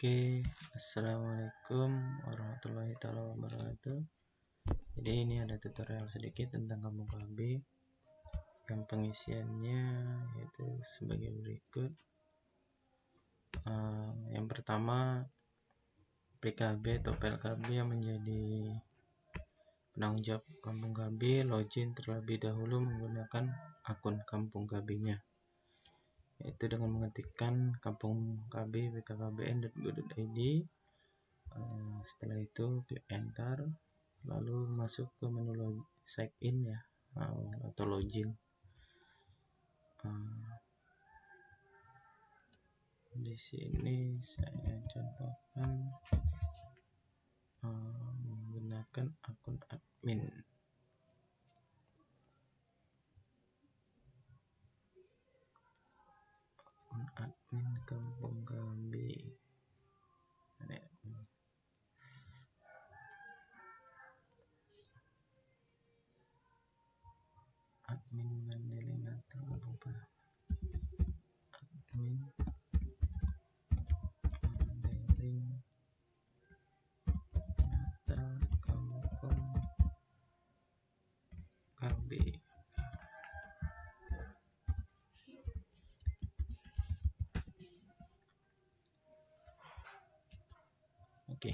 Oke, assalamualaikum warahmatullahi wabarakatuh. Jadi ini ada tutorial sedikit tentang kampung KB yang pengisiannya yaitu sebagai berikut. Yang pertama, PKB atau PLKB yang menjadi penanggung jawab kampung KB login terlebih dahulu menggunakan akun kampung KB-nya, yaitu dengan mengetikkan kampung KB bkkbn.go.id. Setelah itu klik enter, lalu masuk ke menu sign in ya, atau login. Di sini saya contohkan menggunakan akun admin. Admin kampung KB. Admin Mandelinata kampung admin Mandelinata kampung KB. Oke,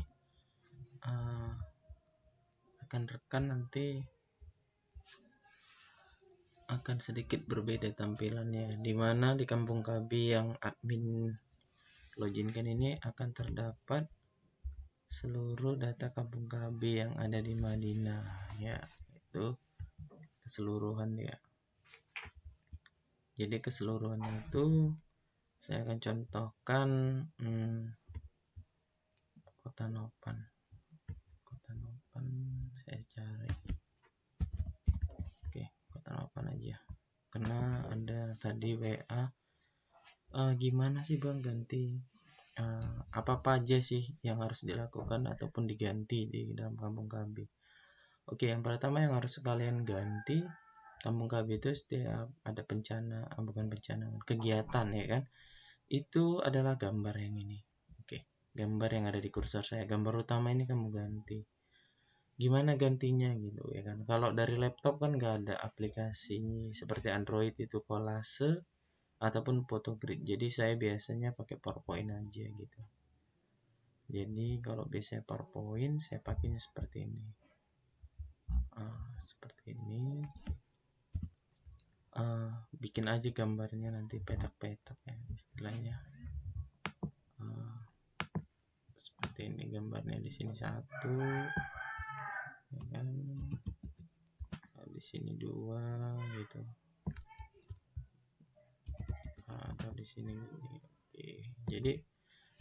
rekan-rekan nanti akan sedikit berbeda tampilannya, dimana di kampung KB yang admin loginkan ini akan terdapat seluruh data kampung KB yang ada di Madinah ya, itu keseluruhan ya. Jadi keseluruhannya itu saya akan contohkan Kota Nopan saya cari. Oke, Kota Nopan aja karena ada tadi WA gimana sih Bang ganti apa aja sih yang harus dilakukan ataupun diganti di dalam kampung KB. Oke, yang pertama yang harus kalian ganti kampung KB itu setiap ada kegiatan ya kan, itu adalah gambar yang ini. Oke, gambar yang ada di kursor saya, gambar utama ini kamu ganti. Gimana gantinya gitu ya kan, kalau dari laptop kan nggak ada aplikasi seperti Android itu Collage ataupun Photogrid, jadi saya biasanya pakai PowerPoint aja gitu. Jadi kalau biasanya PowerPoint saya pakainya seperti ini, bikin aja gambarnya nanti petak-petak ya istilahnya. Seperti ini gambarnya, di sini 1 ya kan, di sini 2 gitu, atau di sini. Oke, jadi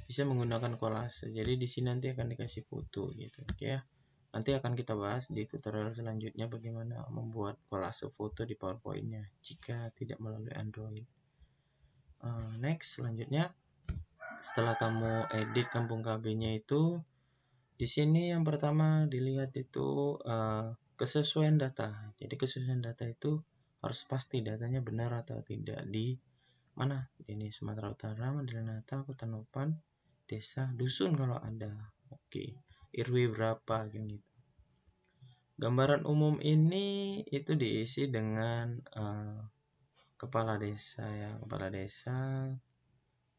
bisa menggunakan kolase. Jadi di sini nanti akan dikasih foto gitu. Oke ya. Nanti akan kita bahas di tutorial selanjutnya bagaimana membuat kolase foto di PowerPoint-nya jika tidak melalui Android. Next, selanjutnya setelah kamu edit kampung KB-nya itu, di sini yang pertama dilihat itu kesesuaian data. Jadi kesesuaian data itu harus pasti datanya benar atau tidak di mana. Ini Sumatera Utara, Mandelinata, Kota Nopan, desa, dusun kalau ada. Oke, RW berapa gitu. Gambaran umum ini itu diisi dengan kepala desa ya, kepala desa,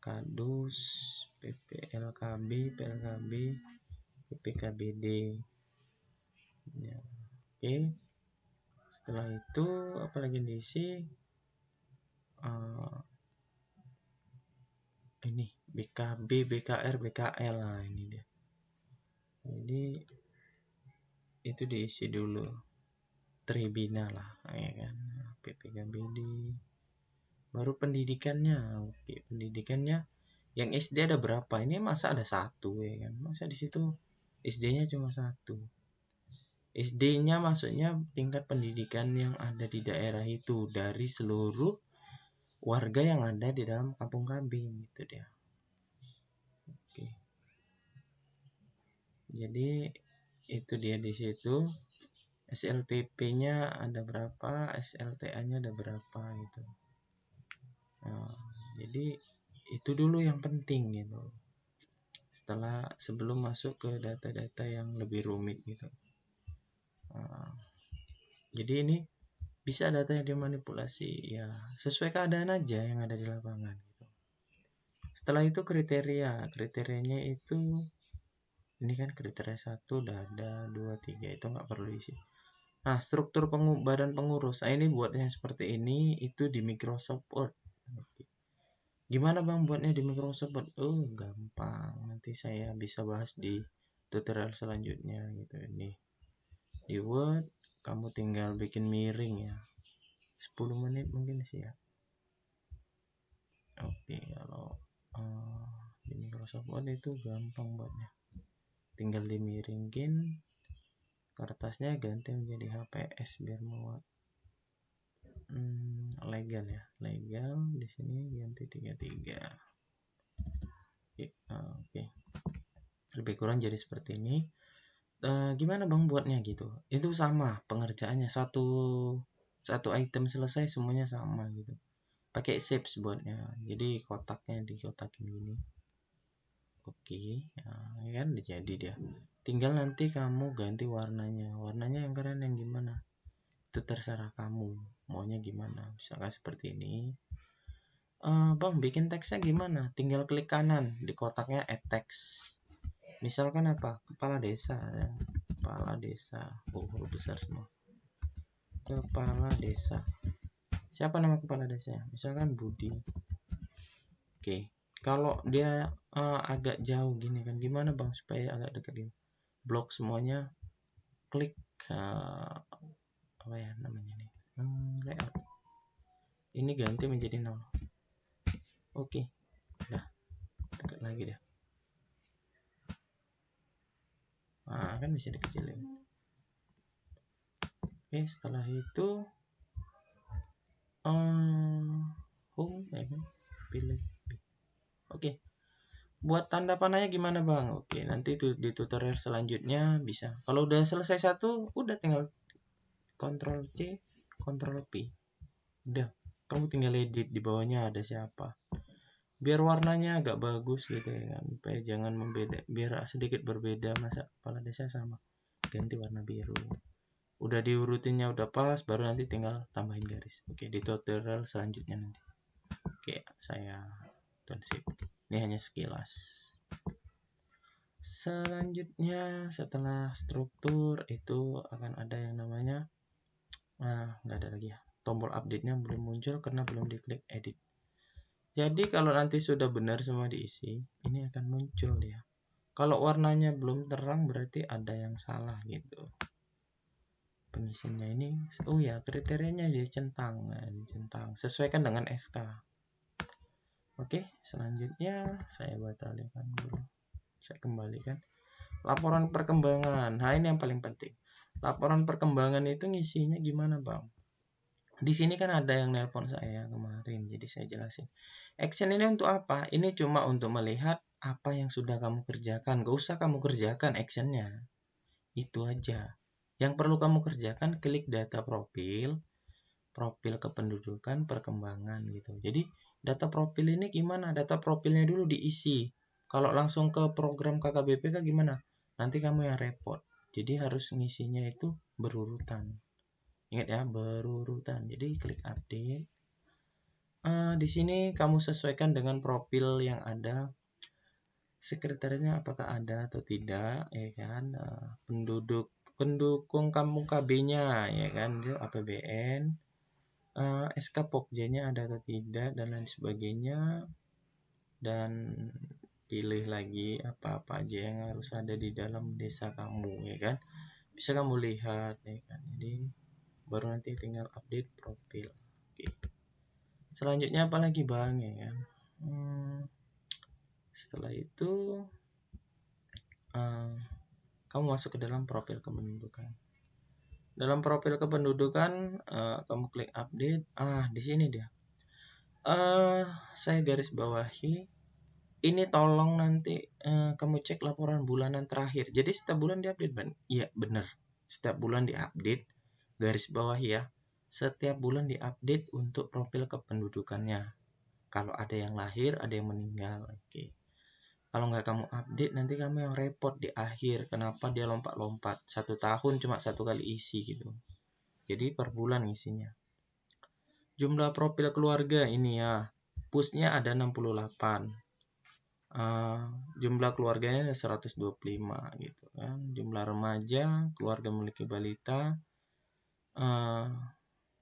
kadus, PPLKB, PLKB, PPKBD ya. Oke, setelah itu apalagi diisi ini BKB, BKR, BKL. Nah ini dia. Jadi itu diisi dulu Tribina lah ya kan, PPKBD. Baru pendidikannya. Oke, pendidikannya yang SD ada berapa? Ini masa ada 1 ya kan, masa di situ SD-nya cuma 1. SD-nya maksudnya tingkat pendidikan yang ada di daerah itu dari seluruh warga yang ada di dalam kampung KB gitu dia. Oke. Jadi itu dia di situ. SLTP-nya ada berapa, SLTA-nya ada berapa gitu. Nah, jadi itu dulu yang penting gitu. sebelum masuk ke data-data yang lebih rumit gitu. Jadi ini bisa data yang dimanipulasi ya sesuai keadaan aja yang ada di lapangan gitu. Setelah itu kriterianya itu ini kan kriteria 1 udah ada, 2, 3 itu nggak perlu isi. Nah, struktur badan pengurus. Nah, ini buatnya seperti ini itu di Microsoft Word. Gimana Bang buatnya di Microsoft Word? Oh, gampang. Nanti saya bisa bahas di tutorial selanjutnya gitu. Ini di Word kamu tinggal bikin miring ya. 10 menit mungkin sih ya. Oke, kalau di Microsoft Word itu gampang buatnya. Tinggal dimiringin, kertasnya ganti menjadi HPS biar muat. Legal ya, legal di sini ganti 33. Oke. Lebih kurang jadi seperti ini. Gimana Bang buatnya gitu? Itu sama pengerjaannya, satu item selesai semuanya sama gitu. Pakai shapes buatnya, jadi kotaknya dikotakin gini. Oke, nah, kan jadi dia. Tinggal nanti kamu ganti warnanya yang keren yang gimana itu terserah kamu maunya gimana. Misalkan seperti ini, Bang bikin teksnya gimana, tinggal klik kanan di kotaknya add text. Misalkan apa, kepala desa ya. Kepala desa, huruf besar semua, kepala desa. Siapa nama kepala desanya? Misalkan Budi. Oke, kalau dia agak jauh gini kan, gimana Bang supaya agak dekat gini? Blok semuanya, klik apa ya namanya nih, layout. Ini ganti menjadi 0. Oke, udah dekat lagi deh. Nah, kan bisa dikecilin. Oke, setelah itu home ya kan, pilih. Oke. Buat tanda panahnya gimana Bang? Oke, nanti di tutorial selanjutnya bisa. Kalau udah selesai satu, udah tinggal Ctrl C, Ctrl P. Udah, kamu tinggal edit di bawahnya ada siapa. Biar warnanya agak bagus gitu ya kan. Supaya jangan membeda, biar sedikit berbeda, masa kepala desa sama. Ganti warna biru. Udah diurutinnya udah pas, baru nanti tinggal tambahin garis. Oke, di tutorial selanjutnya nanti. Oke, saya tunsip. Ini hanya sekilas. Selanjutnya setelah struktur itu akan ada yang namanya nggak ada lagi ya, tombol update-nya belum muncul karena belum diklik edit. Jadi kalau nanti sudah benar semua diisi, ini akan muncul ya. Kalau warnanya belum terang berarti ada yang salah gitu. Pengisiannya ini, oh ya kriterianya dicentang, sesuaikan dengan SK. Oke, selanjutnya saya batalkan dulu. Saya kembalikan. Laporan perkembangan. Nah, ini yang paling penting. Laporan perkembangan itu ngisinya gimana, Bang? Di sini kan ada yang nelpon saya kemarin, jadi saya jelasin. Action ini untuk apa? Ini cuma untuk melihat apa yang sudah kamu kerjakan. Gak usah kamu kerjakan actionnya. Itu aja. Yang perlu kamu kerjakan, klik data profil kependudukan, perkembangan gitu. Jadi data profil ini gimana? Data profilnya dulu diisi. Kalau langsung ke program KKBP gimana? Nanti kamu yang repot. Jadi harus ngisinya itu berurutan. Ingat ya, berurutan. Jadi klik update. Di sini kamu sesuaikan dengan profil yang ada. Sekretariatnya apakah ada atau tidak, ya kan? Pendukung kampung KB-nya, ya kan? Itu APBN. SK Pokja-nya ada atau tidak dan lain sebagainya, dan pilih lagi apa-apa aja yang harus ada di dalam desa kamu, ya kan, bisa kamu lihat, ya kan. Jadi baru nanti tinggal update profil. Oke. Selanjutnya apa lagi Bang, ya kan. Setelah itu kamu masuk ke dalam profil kependudukan. Dalam profil kependudukan kamu klik update. Di sini dia. Saya garis bawahi. Ini tolong nanti kamu cek laporan bulanan terakhir. Jadi setiap bulan diupdate, Ban? Iya, benar. Setiap bulan diupdate. Garis bawahi ya. Setiap bulan diupdate untuk profil kependudukannya. Kalau ada yang lahir, ada yang meninggal. Oke. Kalau nggak kamu update, nanti kamu yang repot di akhir. Kenapa dia lompat-lompat? 1 tahun cuma 1 kali isi gitu. Jadi per bulan isinya. Jumlah profil keluarga ini ya. Pushnya ada 68. Jumlah keluarganya ada 125 gitu kan. Jumlah remaja, keluarga memiliki balita,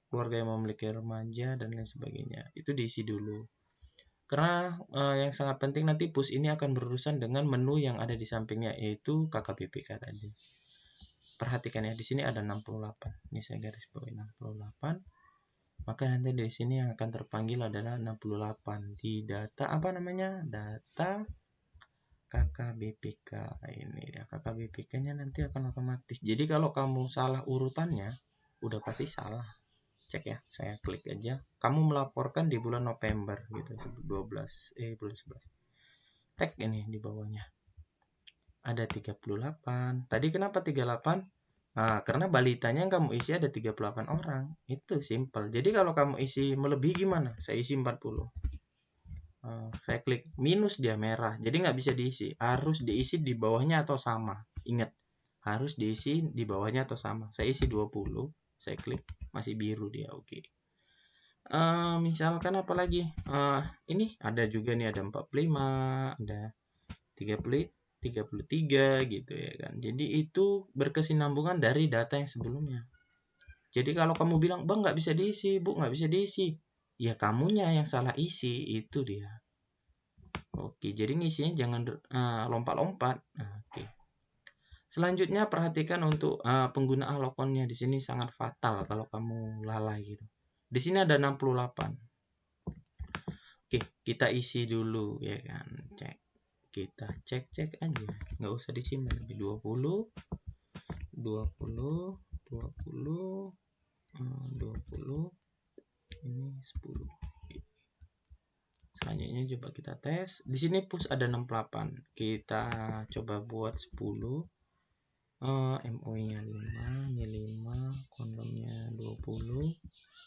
keluarga yang memiliki remaja dan lain sebagainya. Itu diisi dulu. Karena yang sangat penting nanti push ini akan berurusan dengan menu yang ada di sampingnya, yaitu KKBPK tadi. Perhatikan ya, di sini ada 68. Ini saya garis bawahi 68. Maka nanti di sini yang akan terpanggil adalah 68 di data apa namanya? Data KKBPK. Ini ya, KKBPK-nya nanti akan otomatis. Jadi kalau kamu salah urutannya, udah pasti salah. Cek ya, saya klik aja. Kamu melaporkan di bulan November gitu, bulan 11. Tag ini di bawahnya. Ada 38. Tadi kenapa 38? Nah, karena balitanya yang kamu isi ada 38 orang. Itu simple. Jadi kalau kamu isi melebihi gimana? Saya isi 40. Saya klik minus, dia merah. Jadi nggak bisa diisi. Harus diisi di bawahnya atau sama. Ingat, harus diisi di bawahnya atau sama. Saya isi 20. Saya klik, masih biru dia, oke. Misalkan apa lagi? Ini ada juga nih, ada 45, ada 33 gitu ya kan. Jadi itu berkesinambungan dari data yang sebelumnya. Jadi kalau kamu bilang, bang nggak bisa diisi, bu nggak bisa diisi, ya kamunya yang salah isi, itu dia. Oke, jadi ngisinya jangan lompat-lompat. Oke. Selanjutnya perhatikan untuk penggunaan lokonnya. Di sini sangat fatal kalau kamu lalai gitu. Di sini ada 68. Oke, kita isi dulu ya kan. Kita cek aja. Nggak usah disimpan. 20, 20, 20, 20, ini 10. Selanjutnya coba kita tes. Di sini push ada 68. Kita coba buat 10. MOI-nya 5, ini 5, kondomnya 20.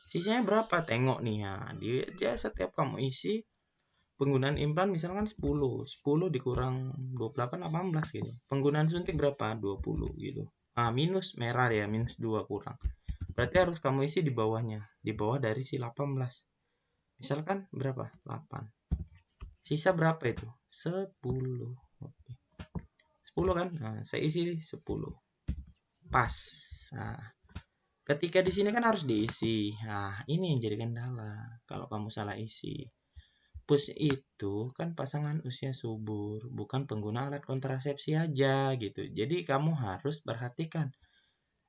Sisanya berapa? Tengok nih ya. Dia setiap kamu isi penggunaan implan misalkan 10 dikurang 28, 18 gitu. Penggunaan suntik berapa? 20 gitu. Minus merah ya, minus 2 kurang. Berarti harus kamu isi di bawahnya, di bawah dari si 18. Misalkan berapa? 8. Sisa berapa itu? 10. Oke. 10 kan? Saya isi 10. Pas. Ketika di sini kan harus diisi. Ini yang jadi kendala kalau kamu salah isi. Push itu kan pasangan usia subur, bukan pengguna alat kontrasepsi aja gitu. Jadi kamu harus perhatikan.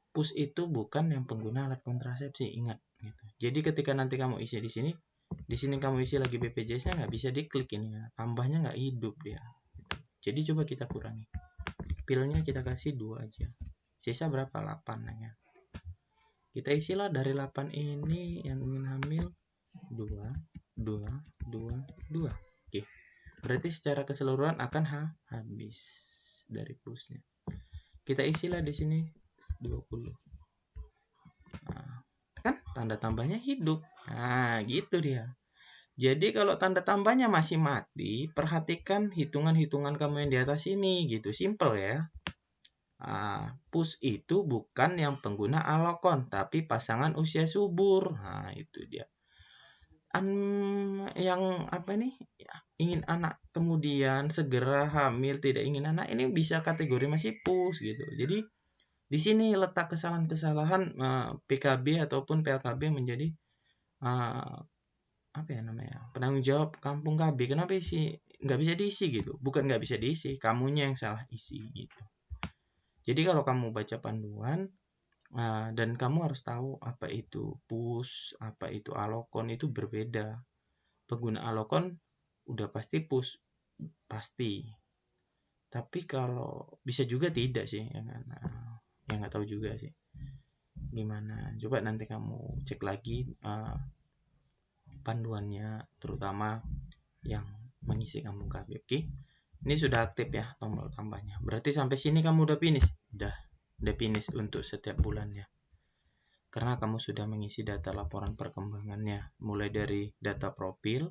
Push itu bukan yang pengguna alat kontrasepsi, ingat gitu. Jadi ketika nanti kamu isi di sini kamu isi lagi BPJS-nya, nggak bisa diklik ini ya. Tambahnya nggak hidup dia. Gitu. Jadi coba kita kurangi. Pilnya kita kasih 2 aja. Sisa berapa? 8 ya. Kita isilah dari 8 ini yang ingin hamil 2. Oke. Berarti secara keseluruhan akan habis dari pushnya. Kita isilah di sini 20. Kan tanda tambahnya hidup. Gitu dia. Jadi kalau tanda tambahnya masih mati, perhatikan hitungan-hitungan kamu yang di atas ini gitu. Simple ya. Push itu bukan yang pengguna alokon, tapi pasangan usia subur. Itu dia. Yang apa nih? Ingin anak kemudian segera hamil, tidak ingin anak, ini bisa kategori masih push gitu. Jadi di sini letak kesalahan-kesalahan PKB ataupun PLKB menjadi apa ya namanya, penanggung jawab kampung KB. Kenapa nggak bisa diisi gitu? Bukan nggak bisa diisi, kamunya yang salah isi gitu. Jadi kalau kamu baca panduan dan kamu harus tahu apa itu push, apa itu alokon, itu berbeda. Pengguna alokon udah pasti push, pasti. Tapi kalau bisa juga tidak sih, ya kan? Ya nggak tahu juga sih. Gimana? Coba nanti kamu cek lagi panduannya, terutama yang mengisi kampung KB. Oke? Ini sudah aktif ya tombol tambahnya. Berarti sampai sini kamu udah finish. Udah finish untuk setiap bulannya. Karena kamu sudah mengisi data laporan perkembangannya, mulai dari data profil,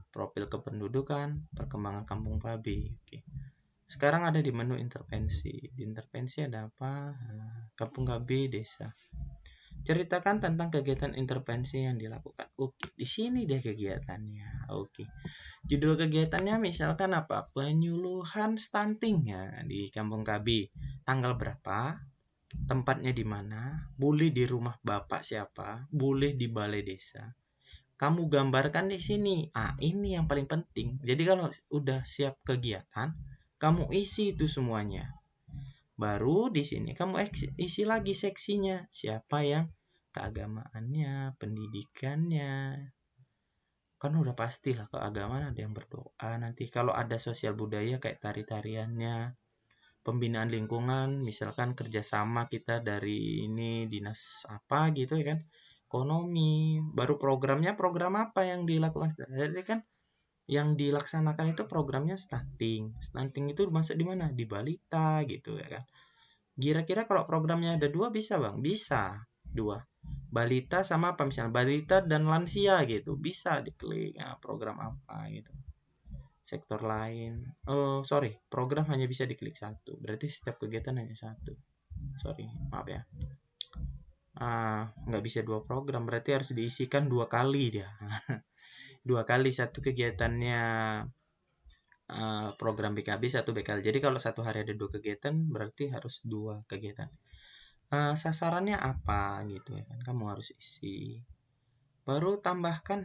profil kependudukan, perkembangan kampung KB. Oke. Sekarang ada di menu intervensi. Di intervensi ada apa? Kampung KB desa. Ceritakan tentang kegiatan intervensi yang dilakukan. Oke, di sini deh kegiatannya. Oke. Judul kegiatannya misalkan apa? Penyuluhan stunting ya di Kampung KB. Tanggal berapa? Tempatnya di mana? Boleh di rumah bapak siapa? Boleh di balai desa. Kamu gambarkan di sini. Ini yang paling penting. Jadi kalau udah siap kegiatan, kamu isi itu semuanya. Baru di sini kamu isi lagi seksinya. Siapa yang keagamaannya, pendidikannya. Kan udah pastilah keagamaan ada yang berdoa. Nanti kalau ada sosial budaya kayak tari-tariannya, pembinaan lingkungan, misalkan kerjasama kita dari ini dinas apa gitu ya kan, ekonomi, baru programnya program apa yang dilakukan. Jadi kan yang dilaksanakan itu programnya stunting. Stunting itu masuk di mana? Di balita gitu ya kan. Kira-kira kalau programnya ada 2 bisa bang? Bisa 2. Balita sama apa misalnya? Balita dan lansia gitu. Bisa diklik program apa gitu. Sektor lain. Oh sorry, program hanya bisa diklik 1. Berarti setiap kegiatan hanya 1. Sorry, maaf ya. Nggak bisa 2 program. Berarti harus diisikan 2 kali dia. 2 kali satu kegiatannya program BKB, 1 BKL. Jadi kalau satu hari ada 2 kegiatan, berarti harus 2 kegiatan. Sasarannya apa gitu ya kan, kamu harus isi. Baru tambahkan,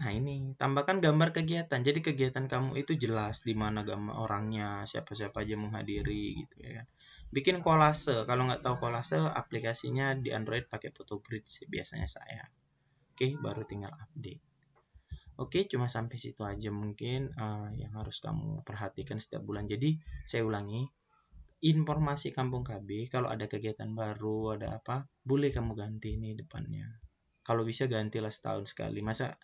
tambahkan gambar kegiatan. Jadi kegiatan kamu itu jelas di mana gambar orangnya, siapa-siapa aja menghadiri gitu ya kan. Bikin kolase. Kalau nggak tahu kolase, aplikasinya di Android pakai Photogrid sih biasanya saya. Oke, baru tinggal update. Oke, cuma sampai situ aja mungkin yang harus kamu perhatikan setiap bulan. Jadi saya ulangi, informasi Kampung KB kalau ada kegiatan baru, ada apa, boleh kamu ganti nih depannya. Kalau bisa gantilah setahun sekali. Masa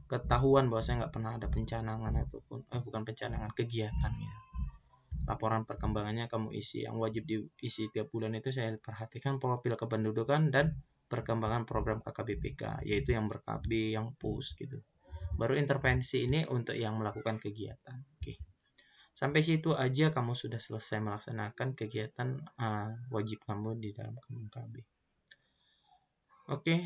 ketahuan bahwa saya nggak pernah ada pencanangan ataupun bukan pencanangan, kegiatan ya. Laporan perkembangannya kamu isi. Yang wajib diisi tiap bulan itu saya perhatikan profil kependudukan dan perkembangan program KKBPK, yaitu yang ber-KB, yang PUS gitu. Baru intervensi ini untuk yang melakukan kegiatan. Oke. Sampai situ aja kamu sudah selesai melaksanakan kegiatan wajib kamu di dalam Kampung KB. Oke,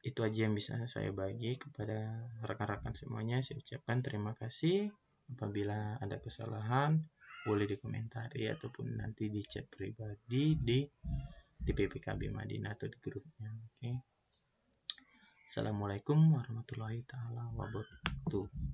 itu aja yang bisa saya bagi kepada rekan-rekan semuanya. Saya ucapkan terima kasih. Apabila ada kesalahan, boleh dikomentari ataupun nanti di chat pribadi di PPKB Madinah atau di grupnya. Oke. Assalamualaikum warahmatullahi wabarakatuh.